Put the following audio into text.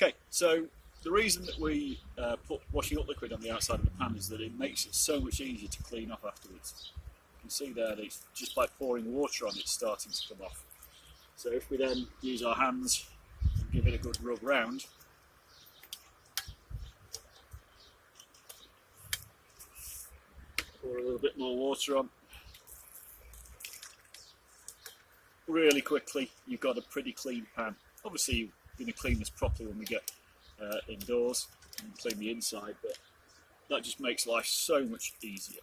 Okay, so the reason that we put washing up liquid on the outside of the pan is that it makes it so much easier to clean off afterwards. You can see there that just by pouring water on it's starting to come off. So if we then use our hands and give it a good rub round, pour a little bit more water on, really quickly you've got a pretty clean pan. Obviously you're going to clean this properly when we get indoors and clean the inside, but that just makes life so much easier.